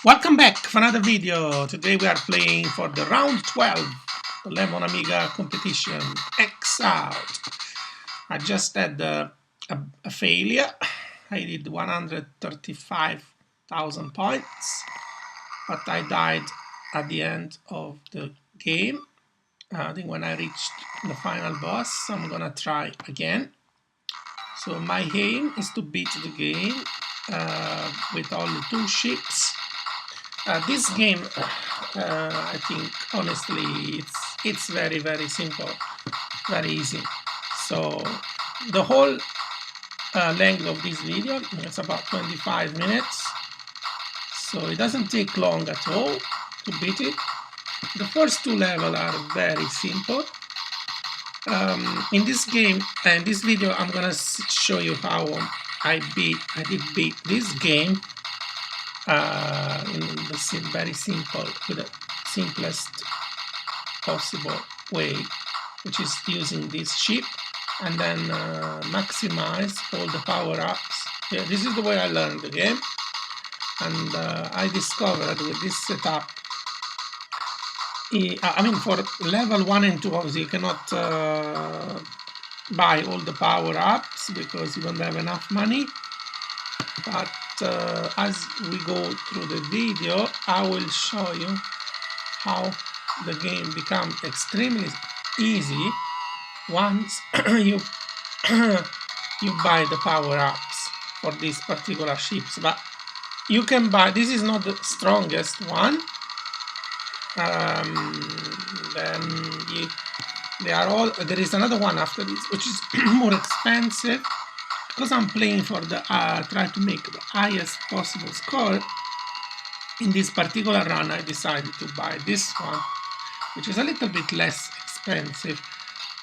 Welcome back for another video. Today we are playing for the round 12, the Lemon Amiga competition X out. I just had a failure. I did 135,000 points, but I died at the end of the game. I think when I reached the final boss, I'm gonna try again. So my aim is to beat the game with only 2 ships. This game, I think, honestly, it's very, very simple, very easy. So the whole length of this video is about 25 minutes. So it doesn't take long at all to beat it. The first 2 levels are very simple. In this game, in this video, I'm gonna show you how I did beat this game. In the very simple, with the simplest possible way, which is using this ship and then maximize all the power-ups. Yeah, this is the way I learned the game, and I discovered with this setup, I mean, for level 1 and 2, obviously you cannot buy all the power-ups because you don't have enough money, but as we go through the video, I will show you how the game becomes extremely easy once you buy the power-ups for these particular ships. But you can buy, this is not the strongest one, then there is another one after this which is more expensive. Because I'm playing for the try to make the highest possible score in this particular run, I decided to buy this one, which is a little bit less expensive.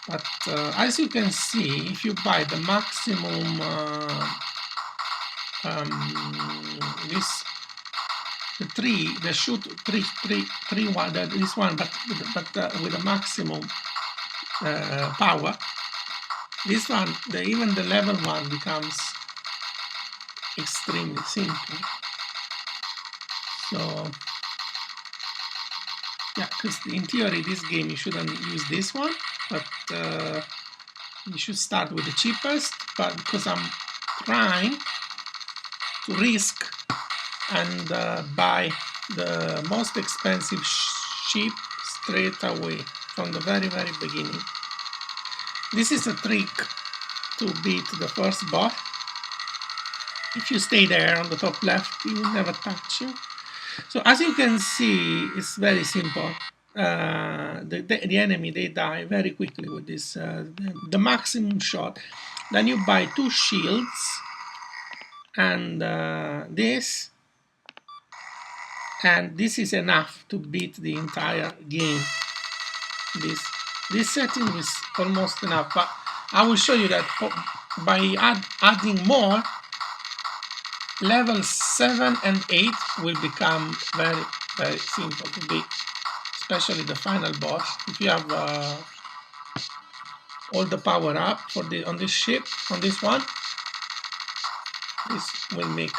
But as you can see, if you buy the maximum, this one, but with the maximum power. This one, even the level 1 becomes extremely simple. So, yeah, because in theory, this game you shouldn't use this one, but you should start with the cheapest. But because I'm trying to risk and buy the most expensive ship straight away from the very, very beginning. This is a trick to beat the first boss. If you stay there on the top left, he will never touch you. So as you can see, it's very simple. The enemy, they die very quickly with this, the maximum shot. Then you buy 2 shields and this is enough to beat the entire game. This setting is almost enough, but I will show you that by adding more, level 7 and 8 will become very, very simple to beat, especially the final boss. If you have all the power up on this ship, on this one, this will make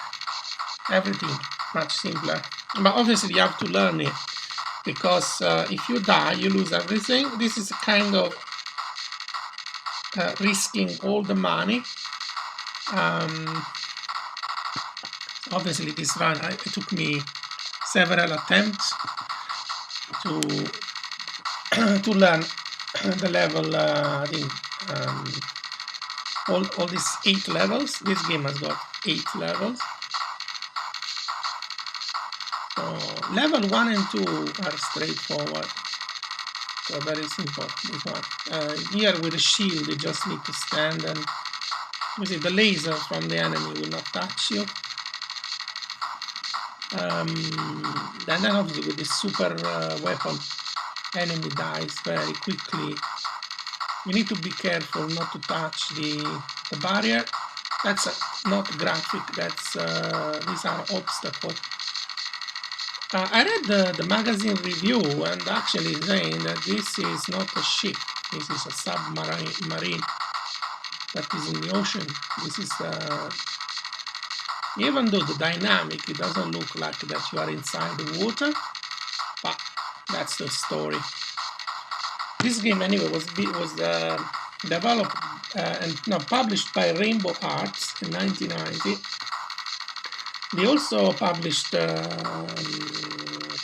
everything much simpler. But obviously you have to learn it, because if you die, you lose everything. This is a kind of risking all the money. Obviously, this run, it took me several attempts to learn the level. I think all these 8 levels. This game has got 8 levels. So level 1 and 2 are straightforward. So very simple, this one. Here with the shield, you just need to stand, and you see the laser from the enemy will not touch you. And then obviously with this super weapon, enemy dies very quickly. You need to be careful not to touch the barrier. That's not graphic, that's these are obstacles. I read the magazine review, and actually saying that this is not a ship, this is a submarine that is in the ocean. This is Even though the dynamic, it doesn't look like that you are inside the water, but that's the story. This game anyway was developed and published by Rainbow Arts in 1990. They also published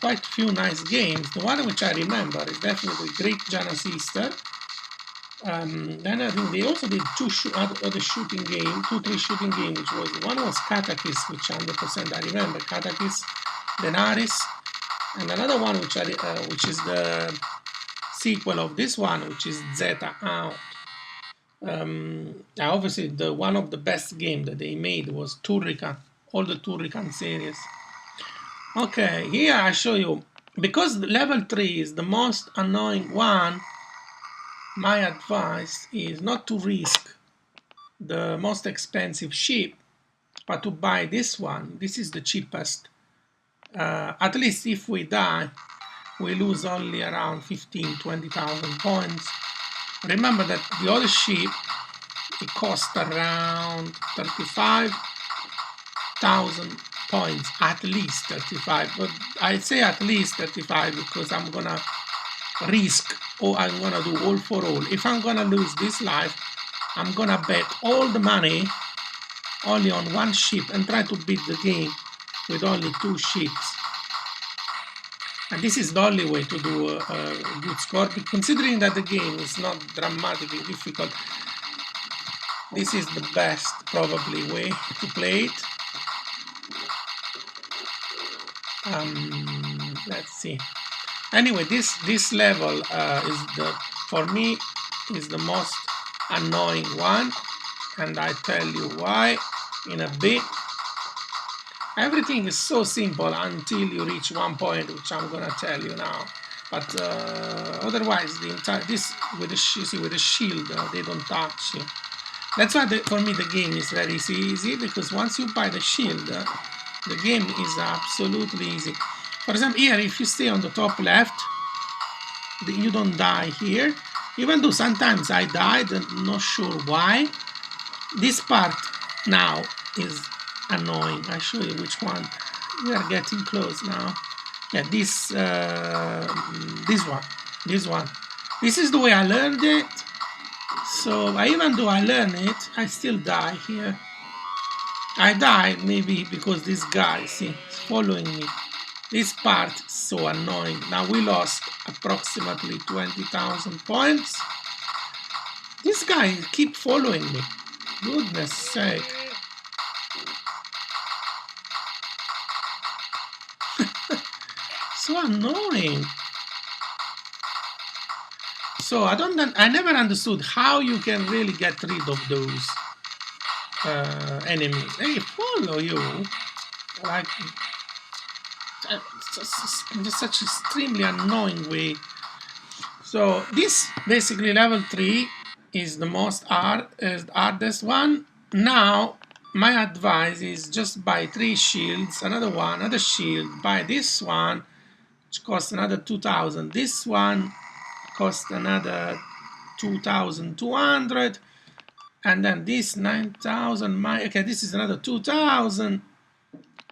quite a few nice games. The one which I remember is definitely Great Janus Easter. Then I think they also did two shooting game, 2-3 shooting game, which was one was Katakis, which 100% I remember, Katakis, Denaris, and another one which is the sequel of this one, which is Zeta Out. Obviously, one of the best games that they made was Turrican, all the Turrican series. Okay, here I show you, because level 3 is the most annoying one, my advice is not to risk the most expensive ship, but to buy this one. This is the cheapest. At least if we die, we lose only around 15,000-20,000 points. Remember that the other ship, it costs around 35,000 points, at least 35. But I say at least 35 because I'm gonna risk, or I'm gonna do all for all. If I'm gonna lose this life, I'm gonna bet all the money only on one ship and try to beat the game with only 2 ships. And this is the only way to do a good score, considering that the game is not dramatically difficult. This is the best, probably, way to play it. Let's see. Anyway, this level for me is the most annoying one, and I tell you why in a bit. Everything is so simple until you reach one point, which I'm gonna tell you now. But otherwise, the entire with the shield, they don't touch you. That's why for me the game is very easy, because once you buy the shield, the game is absolutely easy. For example, here, if you stay on the top left, you don't die here. Even though sometimes I died, I'm not sure why. This part now is annoying. I show you which one. We are getting close now. Yeah, this one. This is the way I learned it. So even though I learned it, I still die here. I died maybe because this guy, see, is following me. This part is so annoying. Now we lost approximately 20,000 points. This guy keep following me. Goodness sake. So annoying. So I never understood how you can really get rid of those enemies. They follow you like just such extremely annoying way. So this basically level 3 is the most hardest one. Now my advice is just buy 3 shields, another shield, buy this one, which costs another 2,000. This one costs another 2,200, and then this 9,000. Okay, this is another 2,000,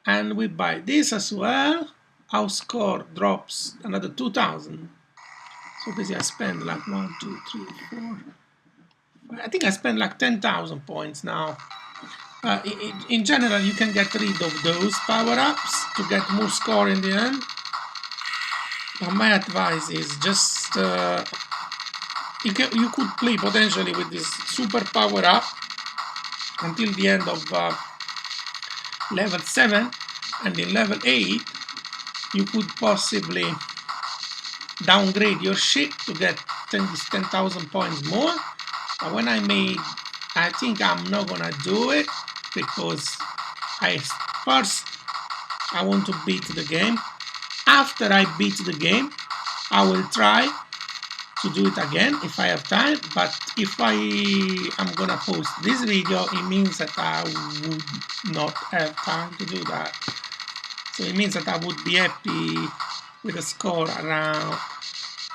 and we buy this as well. Our score drops another 2,000. So basically, I spend like 1, 2, 3, 4. I think I spend like 10,000 points now. In general, you can get rid of those power-ups to get more score in the end. But my advice is just you could play potentially with this super power-up until the end of level 7, and in level 8 you could possibly downgrade your ship to get 10,000 points more. But when I think I'm not gonna do it, because first I want to beat the game. After I beat the game, I will try to do it again if I have time. But if I'm gonna post this video, it means that I would not have time to do that. So it means that I would be happy with a score around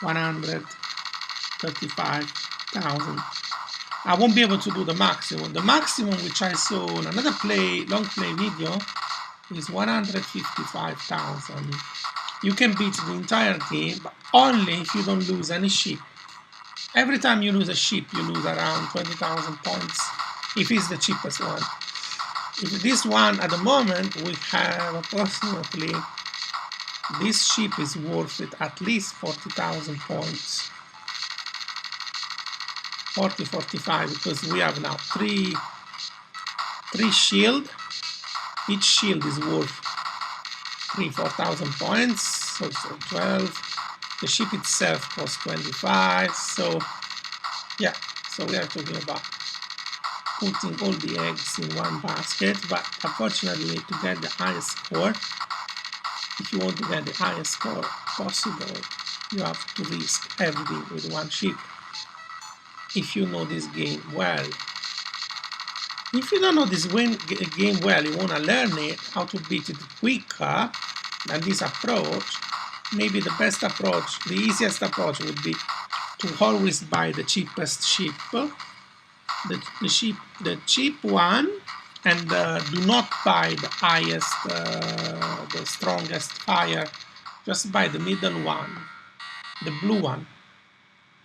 135,000. I won't be able to do the maximum. The maximum which I saw in another long play video is 155,000. You can beat the entire game, but only if you don't lose any ship. Every time you lose a ship, you lose around 20,000 points, if it's the cheapest one. If this one, at the moment, we have approximately, this ship is worth it at least 40,000 points. 40, 45, because we have now three shield. Each shield is worth 4,000 points, so 12. The ship itself costs 25, so yeah, so we are talking about putting all the eggs in one basket, but unfortunately to get the highest score, if you want to get the highest score possible, you have to risk everything with one ship. If you know this game well. If you don't know this game well, you want to learn it, how to beat it quicker than this approach, maybe the best approach, the easiest approach would be to always buy the cheapest ship, the cheap one, and do not buy the highest, the strongest fire. Just buy the middle one, the blue one.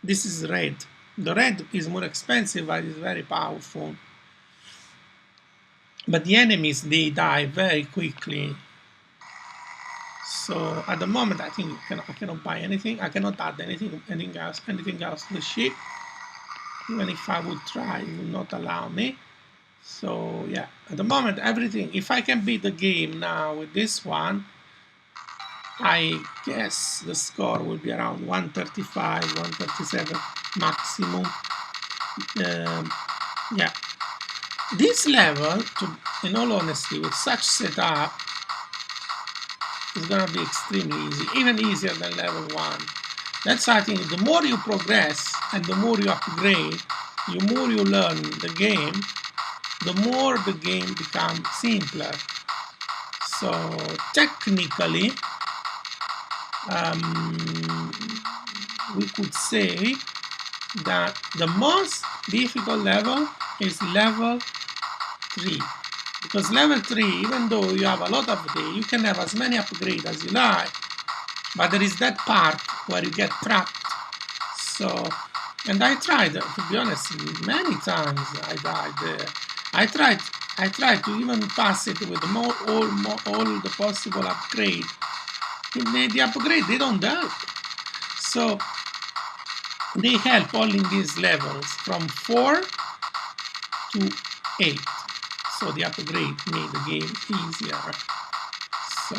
This is red. The red is more expensive, but it's very powerful. But the enemies, they die very quickly. So at the moment, I think I cannot buy anything. I cannot add anything else to the ship. Even if I would try, it would not allow me. So yeah, at the moment, everything. If I can beat the game now with this one, I guess the score will be around 135, 137 maximum. Yeah. This level, in all honesty, with such setup, is going to be extremely easy, even easier than level 1. That's why I think the more you progress and the more you upgrade, the more you learn the game, the more the game becomes simpler. So technically, we could say that the most difficult level is level 3, because level 3, even though you have a lot of day, you can have as many upgrades as you like, but there is that part where you get trapped. So, and I tried, to be honest, many times I died there. I tried to even pass it with all the possible upgrade. The upgrade, they don't help. So they help only in these levels from 4 to 8. So the upgrade made the game easier. So,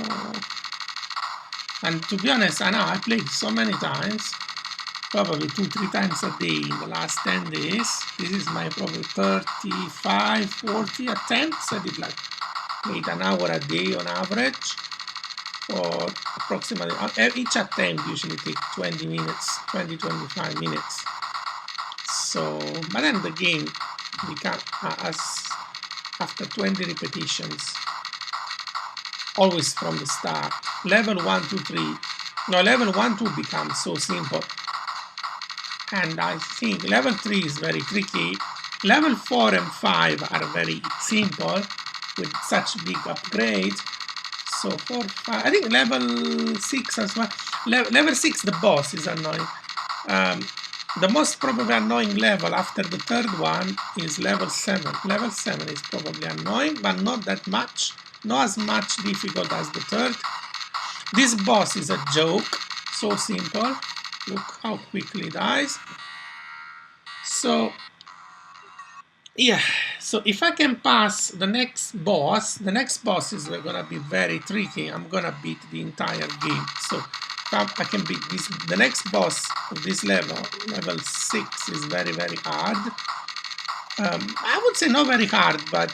and to be honest, I know I played so many times, probably 2-3 times a day in the last 10 days. This is my probably 35, 40 attempts. I did like played an hour a day on average, or approximately, each attempt usually takes 20 minutes, 20-25 minutes. So, but then the game becomes, after 20 repetitions, always from the start, level 1, 2, 3, no, level 1, 2 becomes so simple. And I think level 3 is very tricky. Level 4 and 5 are very simple with such big upgrades. So 4, 5, I think level 6 as well. Level 6, the boss is annoying. The most probably annoying level after the third one is level 7. Level 7 is probably annoying, but not that much. Not as much difficult as the third. This boss is a joke. So simple. Look how quickly it dies. So, yeah. So if I can pass the next boss is going to be very tricky. I'm going to beat the entire game. So I can beat this. The next boss of this level 6, is very, very hard. I would say not very hard, but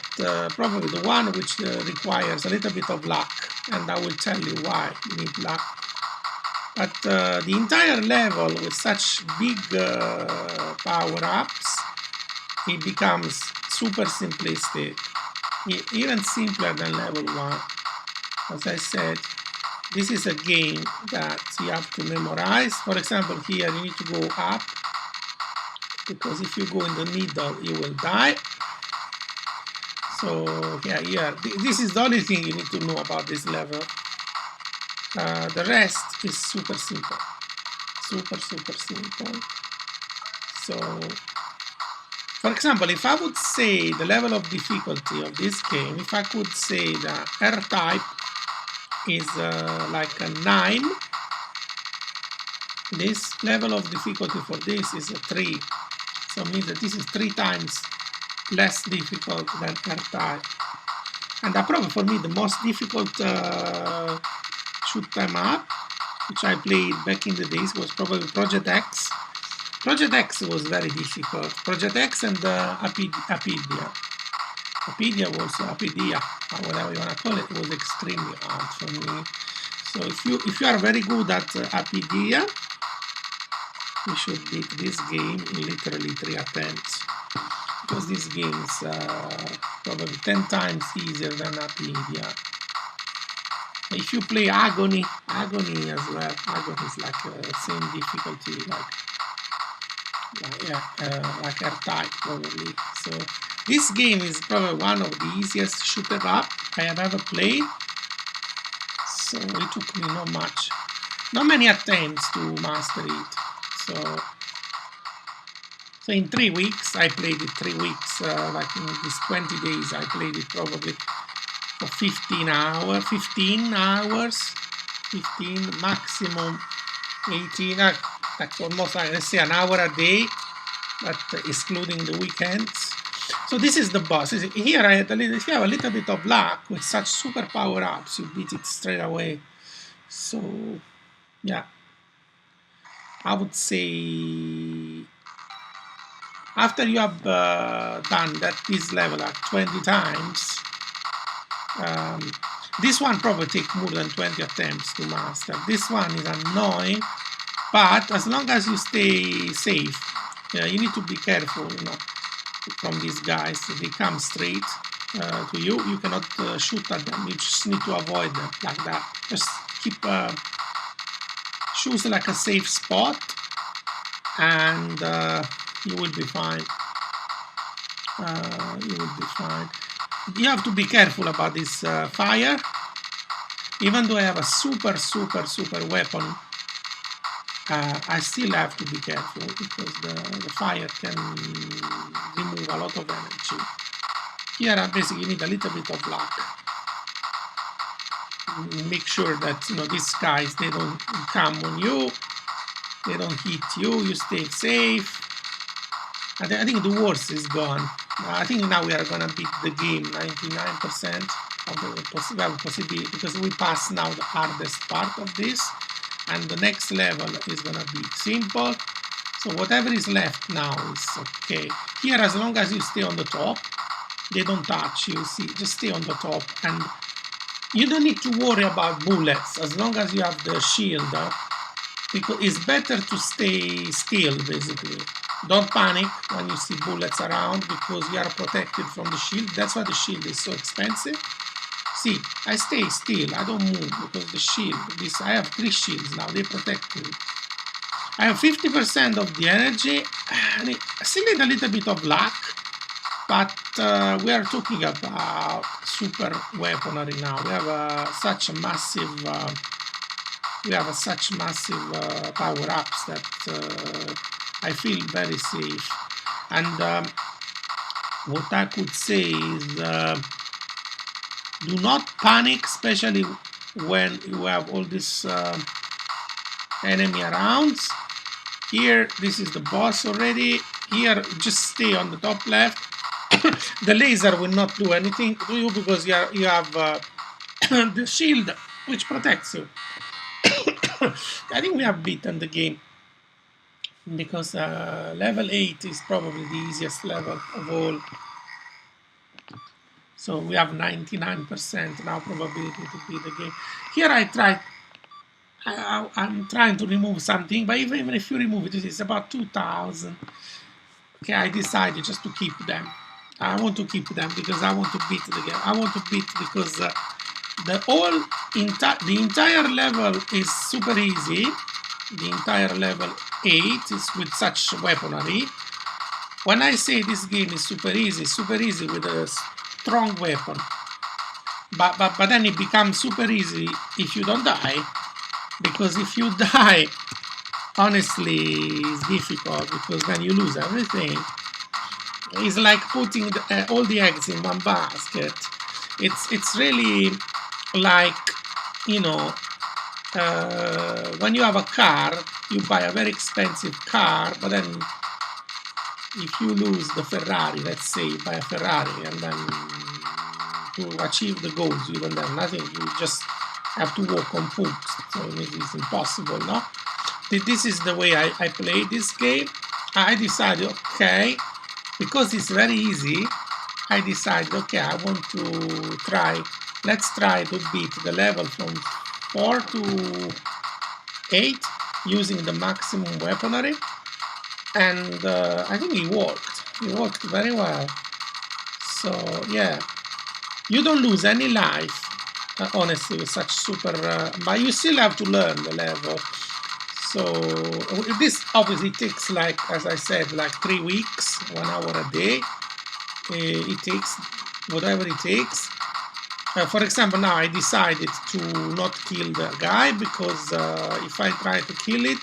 probably the one which requires a little bit of luck. And I will tell you why you need luck. But the entire level with such big power-ups, it becomes super simplistic, even simpler than level 1. As I said, this is a game that you have to memorize. For example, here you need to go up because if you go in the middle, you will die. So yeah, this is the only thing you need to know about this level. The rest is super simple, super simple. So, for example, if I would say the level of difficulty of this game, if I could say the R-type is like a 9, this level of difficulty for this is a 3. So it means that this is 3 times less difficult than R-type. And probably for me the most difficult shoot 'em up, which I played back in the days, was probably Project X. Project X was very difficult. Project X and Apidia. Apidia, whatever you want to call it, was extremely hard for me. So if you are very good at Apidia, you should beat this game in literally 3 attempts, because this game is probably 10 times easier than Apidia. If you play Agony as well, Agony is like same difficulty, like R-type probably. So this game is probably one of the easiest shooter up I have ever played. So it took me not many attempts to master it. So in 3 weeks, I played it 3 weeks, like in these 20 days, I played it probably for 15 hours, maximum 18, like almost, let's say, an hour a day, but excluding the weekends. So this is the boss. Here if you have a little bit of luck with such super power-ups, you beat it straight away. So yeah, I would say after you have done this level like 20 times, this one probably takes more than 20 attempts to master. This one is annoying, but as long as you stay safe, you need to be careful, from these guys. They come straight to you. You cannot shoot at them. You just need to avoid them like that. Just keep choose like a safe spot, and you will be fine. You have to be careful about this fire. Even though I have a super weapon, I still have to be careful, because the fire can remove a lot of energy. Here basically you need a little bit of luck. Make sure that these guys, they don't come on you, they don't hit you, you stay safe. I think the worst is gone. I think now we are gonna beat the game 99% of the possibility, because we pass now the hardest part of this, and the next level is gonna be simple. So whatever is left now is okay. Here, as long as you stay on the top, they don't touch you. See, just stay on the top, and you don't need to worry about bullets as long as you have the shield. Because it's better to stay still, basically. Don't panic when you see bullets around, because you are protected from the shield. That's why the shield is so expensive. See, I stay still, I don't move, because the shield, I have 3 shields now, they protect me. I have 50% of the energy, and I still need a little bit of luck, but we are talking about super weaponry now. We have such massive power-ups that I feel very safe. And what I could say is, do not panic, especially when you have all this enemy around. Here, this is the boss already. Here, just stay on the top left. The laser will not do anything to you, because you have the shield, which protects you. I think we have beaten the game, because level 8 is probably the easiest level of all. So we have 99% now probability to beat the game. Here I'm trying to remove something, but even if you remove it, it's about 2,000. Okay, I decided just to keep them. I want to keep them because I want to beat the game. I want to beat because the entire level is super easy. The entire level 8 is with such weaponry. when I say this game is super easy with a strong weapon. But then it becomes super easy if you don't die, because if you die, honestly, it's difficult, because then you lose everything. It's like putting all the eggs in one basket. It's really like, you know, when you have a car, you buy a very expensive car, but then if you lose the Ferrari, let's say you buy a Ferrari, and then to achieve the goals you don't have nothing, you just have to walk on foot, so it is impossible, no? This is the way I play this game. I decided, okay, because it's very easy, I decided, okay, I want to try, let's try to beat the level from 4 to 8 using the maximum weaponry, and I think it worked very well. So yeah, you don't lose any life, honestly, with such super, but you still have to learn the level. So this obviously takes, like, as I said, like 3 weeks, 1 hour a day. It takes whatever it takes. For example, now I decided to not kill the guy, because if I try to kill it,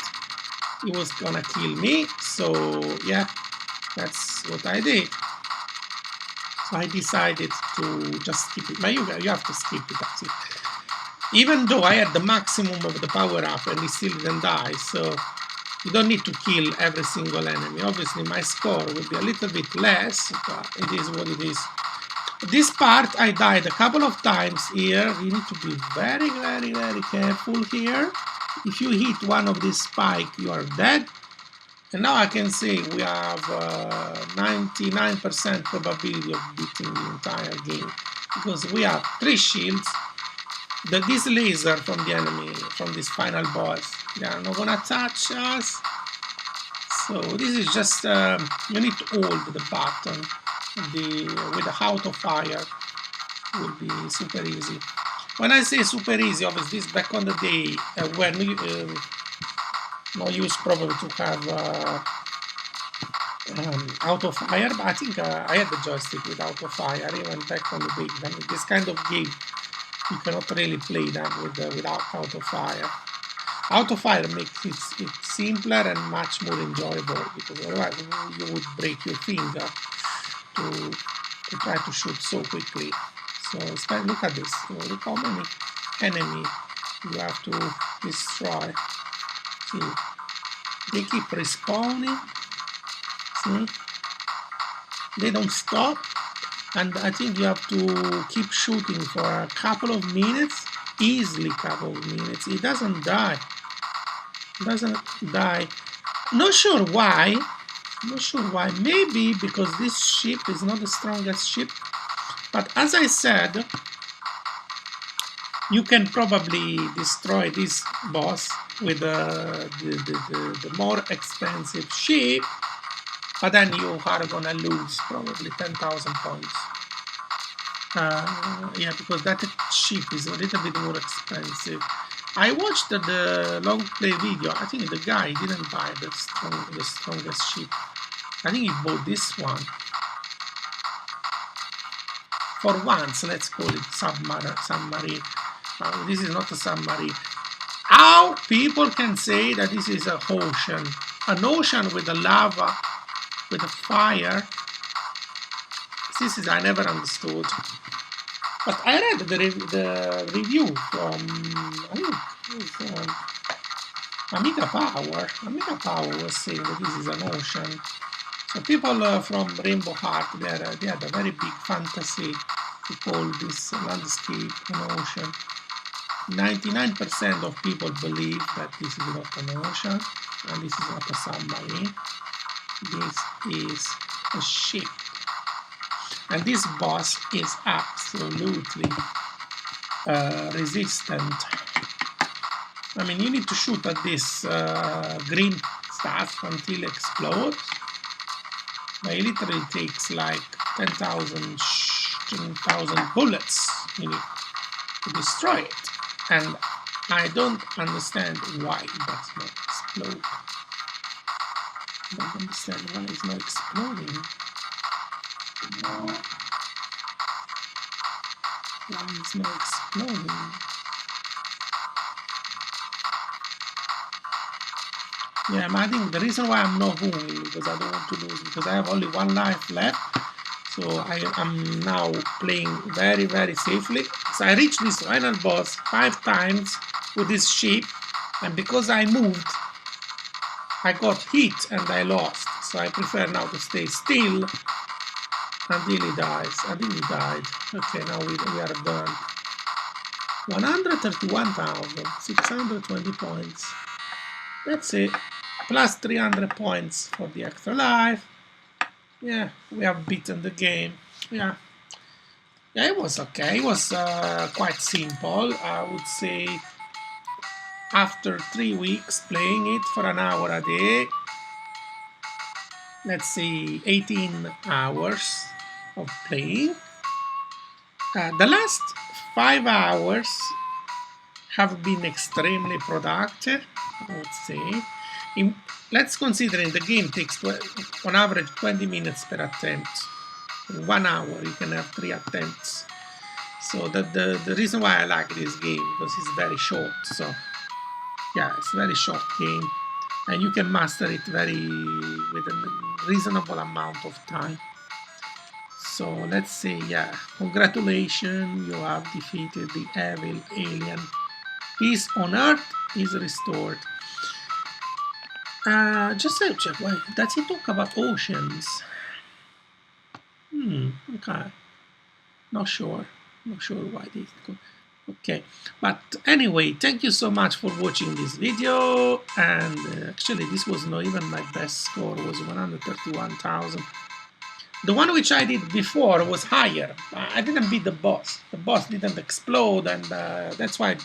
it was gonna kill me. So yeah, that's what I did. So I decided to just skip it. But you have to skip it, that's it. Even though I had the maximum of the power up and he still didn't die, so you don't need to kill every single enemy. Obviously my score will be a little bit less, but it is what it is. This part I died a couple of times here. You need to be very, very, very careful here. If you hit one of these spikes, you are dead. And now I can say we have 99% probability of beating the entire game, because we have 3 shields. This laser from the enemy, from this final boss, they are not gonna touch us. So this is just, you need to hold the button. With the auto fire will be super easy. When I say super easy, obviously this back on the day when no use probably to have auto fire, but I think I had the joystick with auto fire even back on the day. I mean, this kind of game you cannot really play them without auto fire. Auto fire makes it simpler and much more enjoyable, because otherwise you would break your finger to try to shoot so quickly. So look at this. Look how many enemy you have to destroy. See, they keep respawning. See, they don't stop, and I think you have to keep shooting for a couple of minutes, easily couple of minutes. It doesn't die. Not sure why. Maybe because this ship is not the strongest ship. But as I said, you can probably destroy this boss with the more expensive ship, but then you are gonna lose probably 10,000 points. Yeah, because that ship is a little bit more expensive. I watched the long play video. I think the guy didn't buy the strongest ship. I think he bought this one. For once, let's call it submarine. This is not a submarine. How people can say that this is an ocean with the lava, with the fire? This is I never understood. But I read the review from, I think, Amiga Power. Amiga Power was saying that this is an ocean. So people from Rainbow Heart, they had a very big fantasy to call this landscape an ocean. 99% of people believe that this is not an ocean, and this is not a submarine. This is a ship. And this boss is absolutely resistant. I mean, you need to shoot at this green stuff until it explodes. But it literally takes like 10,000 bullets you need to destroy it. And I don't understand why it does not explode. don't understand why it's not exploding. Why it's not exploding? Yeah, I think the reason why I'm not moving because I don't want to lose, because I have only 1 life left. So I'm now playing very, very safely. So I reached this final boss 5 times with this ship, and because I moved, I got hit and I lost. So I prefer now to stay still until he dies. I think he died. Okay, now we are done. 131,620 points. That's it. Plus 300 points for the extra life. Yeah, we have beaten the game. Yeah, it was okay. It was quite simple. I would say after 3 weeks playing it for an hour a day, let's say 18 hours of playing. The last 5 hours have been extremely productive, I would say. Let's consider the game takes on average 20 minutes per attempt. In 1 hour you can have 3 attempts. So the reason why I like this game because it's very short. So yeah, it's a very short game, and you can master it with a reasonable amount of time. So let's say, yeah, congratulations, you have defeated the evil alien. Peace on Earth is restored. Just a check. Why does he talk about oceans? Okay. Not sure why this. Okay, but anyway, thank you so much for watching this video. And actually, this was not even my best score. It was 131,000. The one which I did before was higher. I didn't beat the boss. The boss didn't explode, and that's why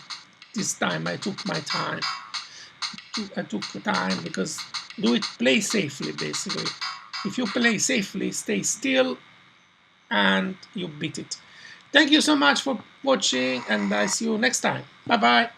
this time I took my time. I took time because play safely, basically. If you play safely, stay still, and you beat it. Thank you so much for watching, and I see you next time. Bye bye.